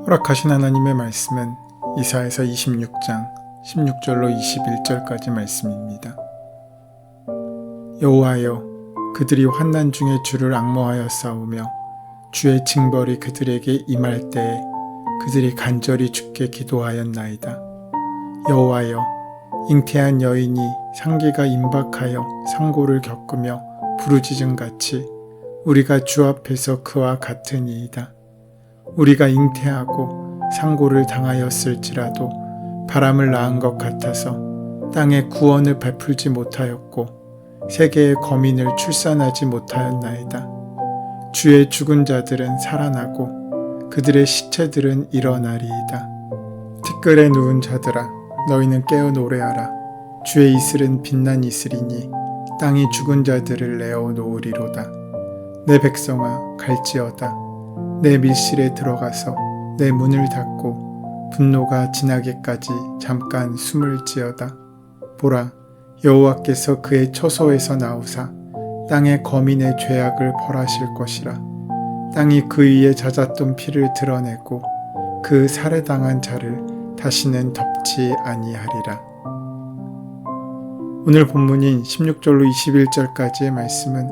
허락하신 하나님의 말씀은 이사야서 26장 16절로 21절까지 말씀입니다. 여호와여, 그들이 환난 중에 주를 앙모하여 싸우며 주의 징벌이 그들에게 임할 때에 그들이 간절히 주께 기도하였나이다. 여호와여, 잉태한 여인이 상기가 임박하여 상고를 겪으며 부르짖음같이 우리가 주 앞에서 그와 같으니이다. 우리가 잉태하고 상고를 당하였을지라도 바람을 낳은 것 같아서 땅에 구원을 베풀지 못하였고 세계의 거민을 출산하지 못하였나이다. 주의 죽은 자들은 살아나고 그들의 시체들은 일어나리이다. 티끌에 누운 자들아, 너희는 깨어 노래하라. 주의 이슬은 빛난 이슬이니 땅이 죽은 자들을 내어 놓으리로다. 내 백성아, 갈지어다. 내 밀실에 들어가서 내 문을 닫고 분노가 지나기까지 잠깐 숨을 지어다. 보라, 여호와께서 그의 처소에서 나오사 땅의 거민의 죄악을 벌하실 것이라. 땅이 그 위에 잦았던 피를 드러내고 그 살해당한 자를 다시는 덮지 아니하리라. 오늘 본문인 16절로 21절까지의 말씀은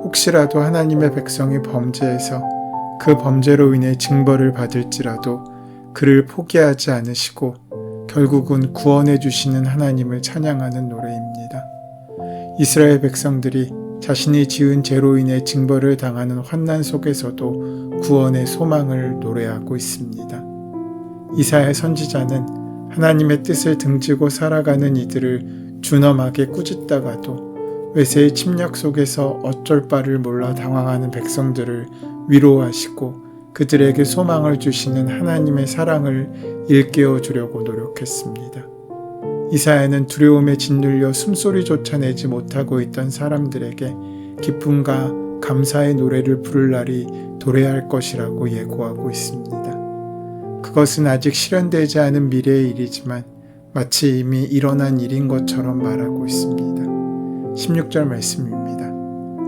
혹시라도 하나님의 백성이 범죄해서 그 범죄로 인해 징벌을 받을지라도 그를 포기하지 않으시고 결국은 구원해 주시는 하나님을 찬양하는 노래입니다. 이스라엘 백성들이 자신이 지은 죄로 인해 징벌을 당하는 환난 속에서도 구원의 소망을 노래하고 있습니다. 이사야 선지자는 하나님의 뜻을 등지고 살아가는 이들을 준엄하게 꾸짖다가도 외세의 침략 속에서 어쩔 바를 몰라 당황하는 백성들을 위로하시고 그들에게 소망을 주시는 하나님의 사랑을 일깨워 주려고 노력했습니다. 이사야는 두려움에 짓눌려 숨소리조차 내지 못하고 있던 사람들에게 기쁨과 감사의 노래를 부를 날이 도래할 것이라고 예고하고 있습니다. 그것은 아직 실현되지 않은 미래의 일이지만 마치 이미 일어난 일인 것처럼 말하고 있습니다. 16절 말씀입니다.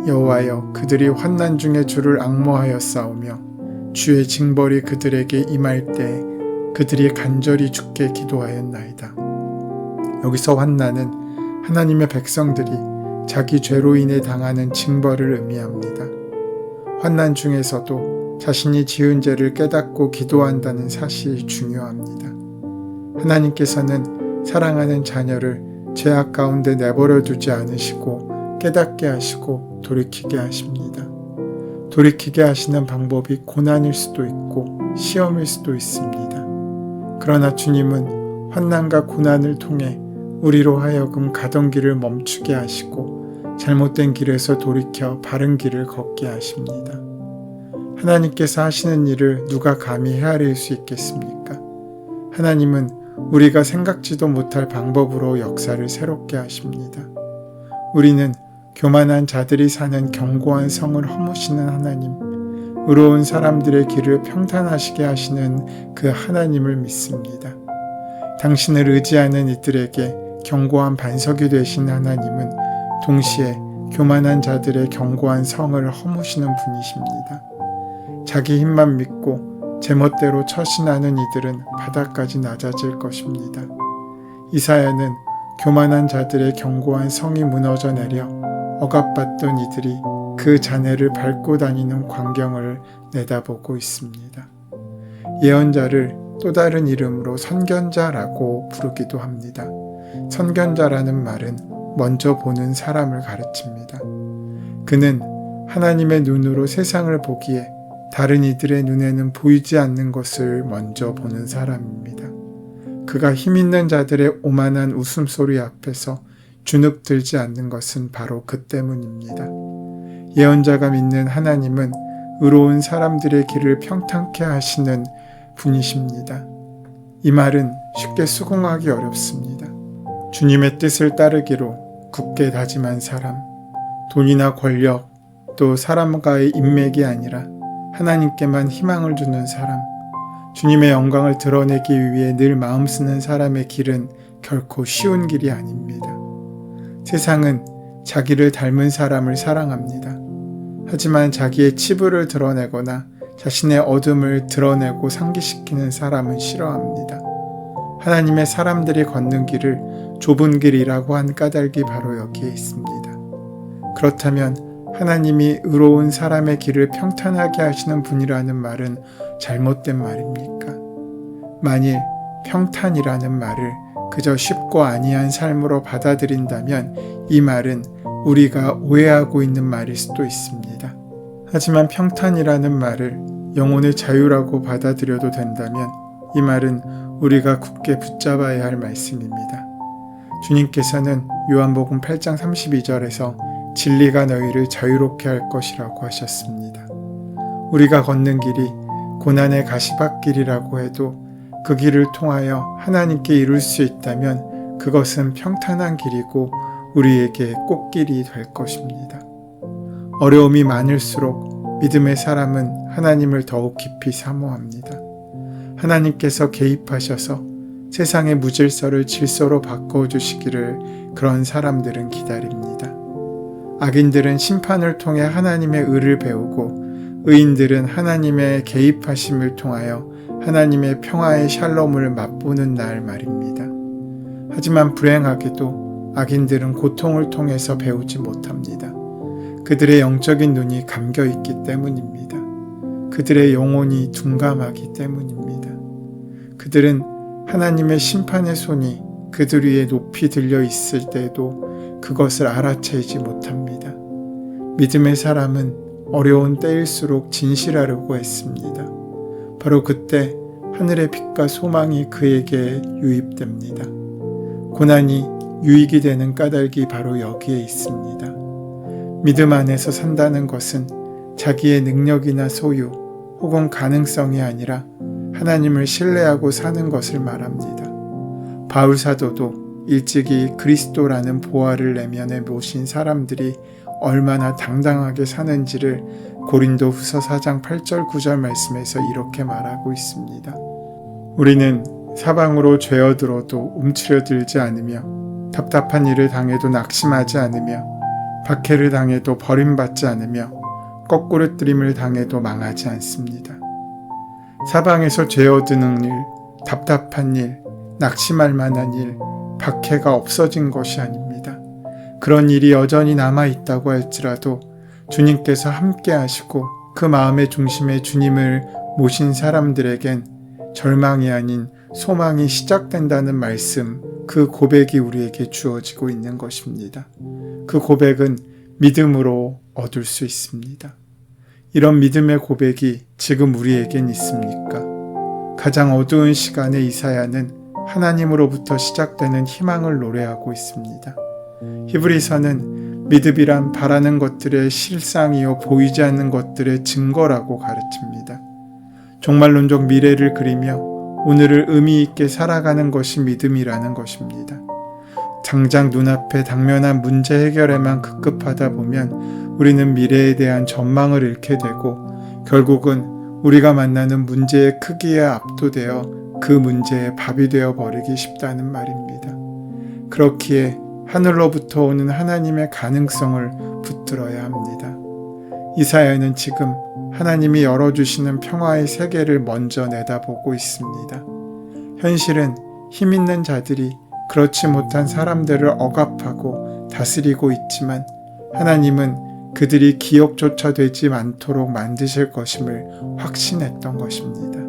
여호와여, 그들이 환난 중에 주를 앙모하여 싸우며 주의 징벌이 그들에게 임할 때 그들이 간절히 주께 기도하였나이다. 여기서 환난은 하나님의 백성들이 자기 죄로 인해 당하는 징벌을 의미합니다. 환난 중에서도 자신이 지은 죄를 깨닫고 기도한다는 사실이 중요합니다. 하나님께서는 사랑하는 자녀를 죄악 가운데 내버려 두지 않으시고 깨닫게 하시고 돌이키게 하십니다. 돌이키게 하시는 방법이 고난일 수도 있고 시험일 수도 있습니다. 그러나 주님은 환난과 고난을 통해 우리로 하여금 가던 길을 멈추게 하시고 잘못된 길에서 돌이켜 바른 길을 걷게 하십니다. 하나님께서 하시는 일을 누가 감히 헤아릴 수 있겠습니까? 하나님은 우리가 생각지도 못할 방법으로 역사를 새롭게 하십니다. 우리는 교만한 자들이 사는 견고한 성을 허무시는 하나님, 의로운 사람들의 길을 평탄하시게 하시는 그 하나님을 믿습니다. 당신을 의지하는 이들에게 견고한 반석이 되신 하나님은 동시에 교만한 자들의 견고한 성을 허무시는 분이십니다. 자기 힘만 믿고 제멋대로 처신하는 이들은 바닥까지 낮아질 것입니다. 이사야는 교만한 자들의 견고한 성이 무너져 내려 억압받던 이들이 그 잔해를 밟고 다니는 광경을 내다보고 있습니다. 예언자를 또 다른 이름으로 선견자라고 부르기도 합니다. 선견자라는 말은 먼저 보는 사람을 가르칩니다. 그는 하나님의 눈으로 세상을 보기에 다른 이들의 눈에는 보이지 않는 것을 먼저 보는 사람입니다. 그가 힘있는 자들의 오만한 웃음소리 앞에서 주눅들지 않는 것은 바로 그 때문입니다. 예언자가 믿는 하나님은 의로운 사람들의 길을 평탄케 하시는 분이십니다. 이 말은 쉽게 수긍하기 어렵습니다. 주님의 뜻을 따르기로 굳게 다짐한 사람, 돈이나 권력, 또 사람과의 인맥이 아니라 하나님께만 희망을 두는 사람, 주님의 영광을 드러내기 위해 늘 마음 쓰는 사람의 길은 결코 쉬운 길이 아닙니다. 세상은 자기를 닮은 사람을 사랑합니다. 하지만 자기의 치부를 드러내거나 자신의 어둠을 드러내고 상기시키는 사람은 싫어합니다. 하나님의 사람들이 걷는 길을 좁은 길이라고 한 까닭이 바로 여기에 있습니다. 그렇다면 하나님이 의로운 사람의 길을 평탄하게 하시는 분이라는 말은 잘못된 말입니까? 만일 평탄이라는 말을 그저 쉽고 안이한 삶으로 받아들인다면 이 말은 우리가 오해하고 있는 말일 수도 있습니다. 하지만 평탄이라는 말을 영혼의 자유라고 받아들여도 된다면 이 말은 우리가 굳게 붙잡아야 할 말씀입니다. 주님께서는 요한복음 8장 32절에서 진리가 너희를 자유롭게 할 것이라고 하셨습니다. 우리가 걷는 길이 고난의 가시밭길이라고 해도 그 길을 통하여 하나님께 이룰 수 있다면 그것은 평탄한 길이고 우리에게 꽃길이 될 것입니다. 어려움이 많을수록 믿음의 사람은 하나님을 더욱 깊이 사모합니다. 하나님께서 개입하셔서 세상의 무질서를 질서로 바꿔주시기를 그런 사람들은 기다립니다. 악인들은 심판을 통해 하나님의 의를 배우고 의인들은 하나님의 개입하심을 통하여 하나님의 평화의 샬롬을 맛보는 날 말입니다. 하지만 불행하게도 악인들은 고통을 통해서 배우지 못합니다. 그들의 영적인 눈이 감겨 있기 때문입니다. 그들의 영혼이 둔감하기 때문입니다. 그들은 하나님의 심판의 손이 그들 위에 높이 들려 있을 때에도 그것을 알아채지 못합니다. 믿음의 사람은 어려운 때일수록 진실하려고 했습니다. 바로 그때 하늘의 빛과 소망이 그에게 유입됩니다. 고난이 유익이 되는 까닭이 바로 여기에 있습니다. 믿음 안에서 산다는 것은 자기의 능력이나 소유 혹은 가능성이 아니라 하나님을 신뢰하고 사는 것을 말합니다. 바울 사도도 일찍이 그리스도라는 보화를 내면에 모신 사람들이 얼마나 당당하게 사는지를 고린도 후서 4장 8절 9절 말씀에서 이렇게 말하고 있습니다. 우리는 사방으로 죄어들어도 움츠려들지 않으며 답답한 일을 당해도 낙심하지 않으며 박해를 당해도 버림받지 않으며 거꾸로뜨림을 당해도 망하지 않습니다. 사방에서 죄어드는 일, 답답한 일, 낙심할 만한 일, 박해가 없어진 것이 아닙니다. 그런 일이 여전히 남아있다고 할지라도 주님께서 함께 하시고 그 마음의 중심에 주님을 모신 사람들에겐 절망이 아닌 소망이 시작된다는 말씀, 그 고백이 우리에게 주어지고 있는 것입니다. 그 고백은 믿음으로 얻을 수 있습니다. 이런 믿음의 고백이 지금 우리에겐 있습니까? 가장 어두운 시간에 이사야는 하나님으로부터 시작되는 희망을 노래하고 있습니다. 히브리서는 믿음이란 바라는 것들의 실상이요 보이지 않는 것들의 증거라고 가르칩니다. 종말론적 미래를 그리며 오늘을 의미 있게 살아가는 것이 믿음이라는 것입니다. 당장 눈앞에 당면한 문제 해결에만 급급하다 보면 우리는 미래에 대한 전망을 잃게 되고 결국은 우리가 만나는 문제의 크기에 압도되어 그 문제의 밥이 되어 버리기 쉽다는 말입니다. 그렇기에 하늘로부터 오는 하나님의 가능성을 붙들어야 합니다. 이사야는 지금 하나님이 열어주시는 평화의 세계를 먼저 내다보고 있습니다. 현실은 힘 있는 자들이 그렇지 못한 사람들을 억압하고 다스리고 있지만 하나님은 그들이 기억조차 되지 않도록 만드실 것임을 확신했던 것입니다.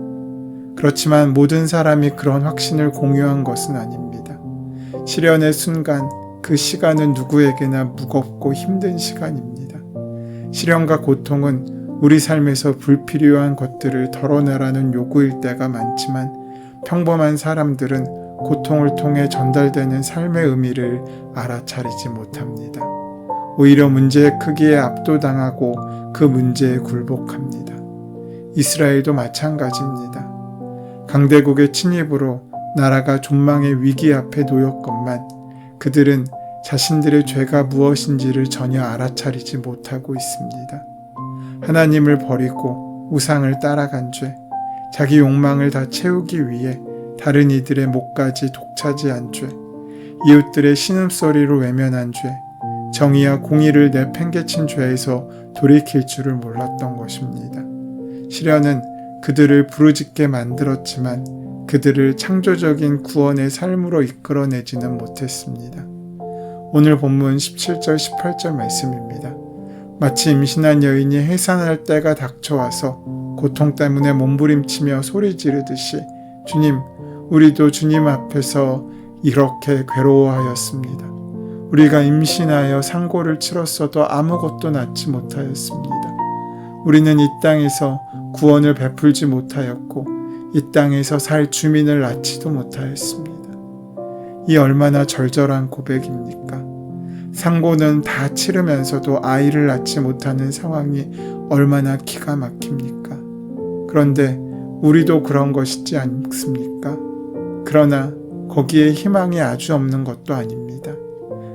그렇지만 모든 사람이 그런 확신을 공유한 것은 아닙니다. 시련의 순간, 그 시간은 누구에게나 무겁고 힘든 시간입니다. 시련과 고통은 우리 삶에서 불필요한 것들을 덜어내라는 요구일 때가 많지만 평범한 사람들은 고통을 통해 전달되는 삶의 의미를 알아차리지 못합니다. 오히려 문제의 크기에 압도당하고 그 문제에 굴복합니다. 이스라엘도 마찬가지입니다. 강대국의 침입으로 나라가 존망의 위기 앞에 놓였건만 그들은 자신들의 죄가 무엇인지를 전혀 알아차리지 못하고 있습니다. 하나님을 버리고 우상을 따라간 죄, 자기 욕망을 다 채우기 위해 다른 이들의 목까지 독차지한 죄, 이웃들의 신음소리로 외면한 죄, 정의와 공의를 내팽개친 죄에서 돌이킬 줄을 몰랐던 것입니다. 시련은 그들을 부르짖게 만들었지만 그들을 창조적인 구원의 삶으로 이끌어내지는 못했습니다. 오늘 본문 17절 18절 말씀입니다. 마치 임신한 여인이 해산할 때가 닥쳐와서 고통 때문에 몸부림치며 소리 지르듯이 주님, 우리도 주님 앞에서 이렇게 괴로워하였습니다. 우리가 임신하여 상고를 치렀어도 아무것도 낳지 못하였습니다. 우리는 이 땅에서 구원을 베풀지 못하였고 이 땅에서 살 주민을 낳지도 못하였습니다. 이 얼마나 절절한 고백입니까? 상고는 다 치르면서도 아이를 낳지 못하는 상황이 얼마나 기가 막힙니까? 그런데 우리도 그런 것이지 않습니까? 그러나 거기에 희망이 아주 없는 것도 아닙니다.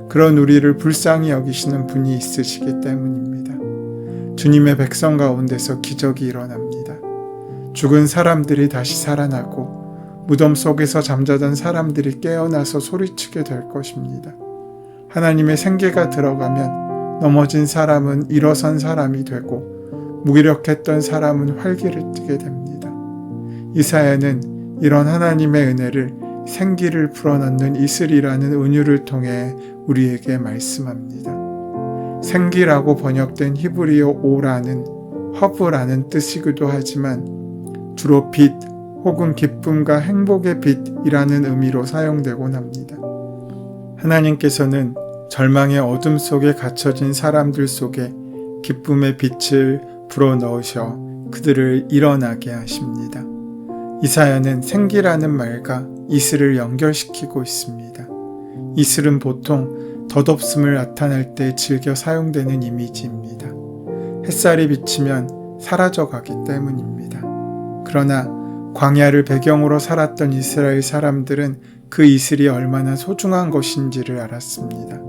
그런 우리를 불쌍히 여기시는 분이 있으시기 때문입니다. 주님의 백성 가운데서 기적이 일어납니다. 죽은 사람들이 다시 살아나고 무덤 속에서 잠자던 사람들이 깨어나서 소리치게 될 것입니다. 하나님의 생기가 들어가면 넘어진 사람은 일어선 사람이 되고 무기력했던 사람은 활기를 띠게 됩니다. 이사야는 이런 하나님의 은혜를 생기를 불어넣는 이슬이라는 은유를 통해 우리에게 말씀합니다. 생기라고 번역된 히브리어 오라는 허브라는 뜻이기도 하지만 주로 빛 혹은 기쁨과 행복의 빛이라는 의미로 사용되곤 합니다. 하나님께서는 절망의 어둠 속에 갇혀진 사람들 속에 기쁨의 빛을 불어넣으셔 그들을 일어나게 하십니다. 이사야는 생기라는 말과 이슬을 연결시키고 있습니다. 이슬은 보통 덧없음을 나타낼 때 즐겨 사용되는 이미지입니다. 햇살이 비치면 사라져가기 때문입니다. 그러나 광야를 배경으로 살았던 이스라엘 사람들은 그 이슬이 얼마나 소중한 것인지를 알았습니다.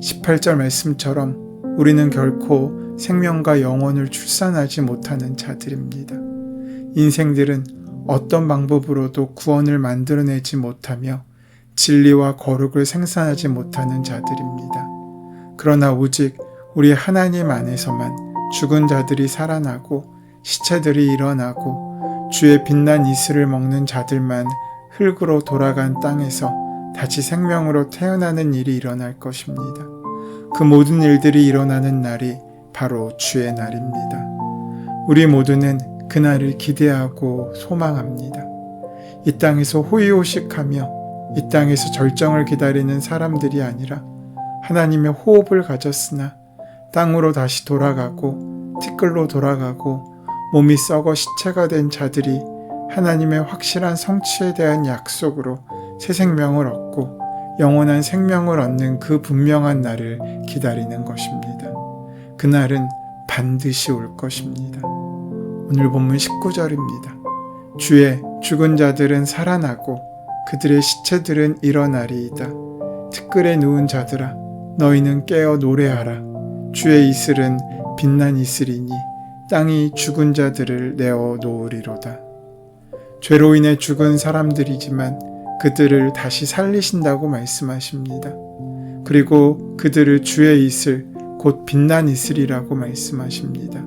18절 말씀처럼 우리는 결코 생명과 영혼을 출산하지 못하는 자들입니다. 인생들은 어떤 방법으로도 구원을 만들어내지 못하며 진리와 거룩을 생산하지 못하는 자들입니다. 그러나 오직 우리 하나님 안에서만 죽은 자들이 살아나고 시체들이 일어나고 주의 빛난 이슬을 먹는 자들만 흙으로 돌아간 땅에서 다시 생명으로 태어나는 일이 일어날 것입니다. 그 모든 일들이 일어나는 날이 바로 주의 날입니다. 우리 모두는 그날을 기대하고 소망합니다. 이 땅에서 호의호식하며 이 땅에서 절정을 기다리는 사람들이 아니라 하나님의 호흡을 가졌으나 땅으로 다시 돌아가고 티끌로 돌아가고 몸이 썩어 시체가 된 자들이 하나님의 확실한 성취에 대한 약속으로 새 생명을 얻고 영원한 생명을 얻는 그 분명한 날을 기다리는 것입니다. 그날은 반드시 올 것입니다. 오늘 본문 19절입니다. 주의 죽은 자들은 살아나고 그들의 시체들은 일어나리이다. 티끌에 누운 자들아 너희는 깨어 노래하라. 주의 이슬은 빛난 이슬이니 땅이 죽은 자들을 내어 놓으리로다. 죄로 인해 죽은 사람들이지만 그들을 다시 살리신다고 말씀하십니다. 그리고 그들을 주의 이슬, 곧 빛난 이슬이라고 말씀하십니다.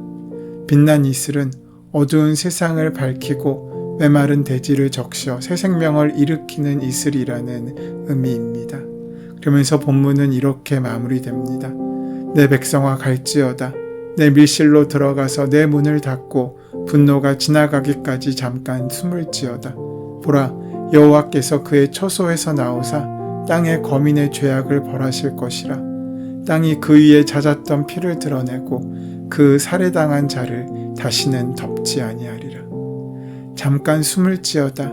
빛난 이슬은 어두운 세상을 밝히고 메마른 대지를 적셔 새 생명을 일으키는 이슬이라는 의미입니다. 그러면서 본문은 이렇게 마무리됩니다. 내 백성아 갈지어다. 내 밀실로 들어가서 내 문을 닫고 분노가 지나가기까지 잠깐 숨을 지어다. 보라, 여호와께서 그의 처소에서 나오사 땅의 거민의 죄악을 벌하실 것이라. 땅이 그 위에 잦았던 피를 드러내고 그 살해당한 자를 다시는 덮지 아니하리라. 잠깐 숨을 지어다.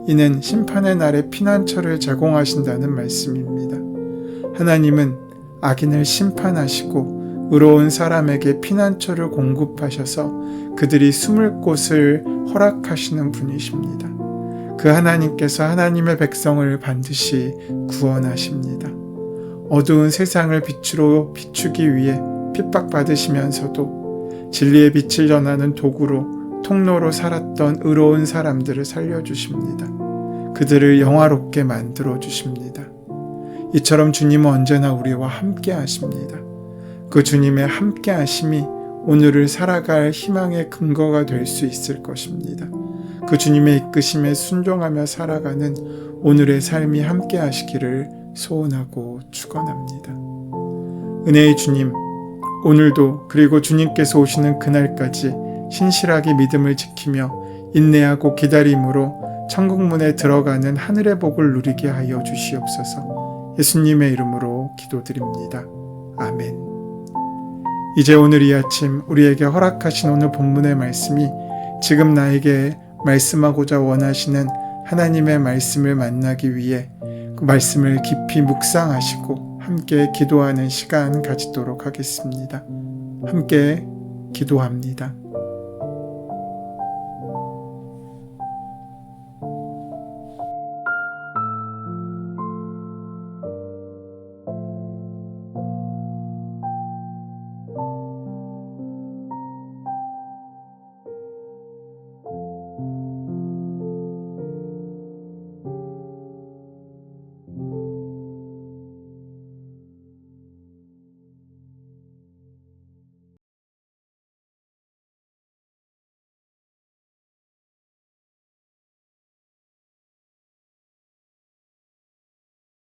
이는 심판의 날에 피난처를 제공하신다는 말씀입니다. 하나님은 악인을 심판하시고 의로운 사람에게 피난처를 공급하셔서 그들이 숨을 곳을 허락하시는 분이십니다. 그 하나님께서 하나님의 백성을 반드시 구원하십니다. 어두운 세상을 빛으로 비추기 위해 핍박받으시면서도 진리의 빛을 전하는 도구로 통로로 살았던 의로운 사람들을 살려주십니다. 그들을 영화롭게 만들어주십니다. 이처럼 주님은 언제나 우리와 함께 하십니다. 그 주님의 함께 하심이 오늘을 살아갈 희망의 근거가 될 수 있을 것입니다. 그 주님의 이끄심에 순종하며 살아가는 오늘의 삶이 함께 하시기를 소원하고 축원합니다. 은혜의 주님, 오늘도 그리고 주님께서 오시는 그날까지 신실하게 믿음을 지키며 인내하고 기다림으로 천국문에 들어가는 하늘의 복을 누리게 하여 주시옵소서. 예수님의 이름으로 기도드립니다. 아멘. 이제 오늘 이 아침 우리에게 허락하신 오늘 본문의 말씀이 지금 나에게 말씀하고자 원하시는 하나님의 말씀을 만나기 위해 그 말씀을 깊이 묵상하시고 함께 기도하는 시간 가지도록 하겠습니다. 함께 기도합니다.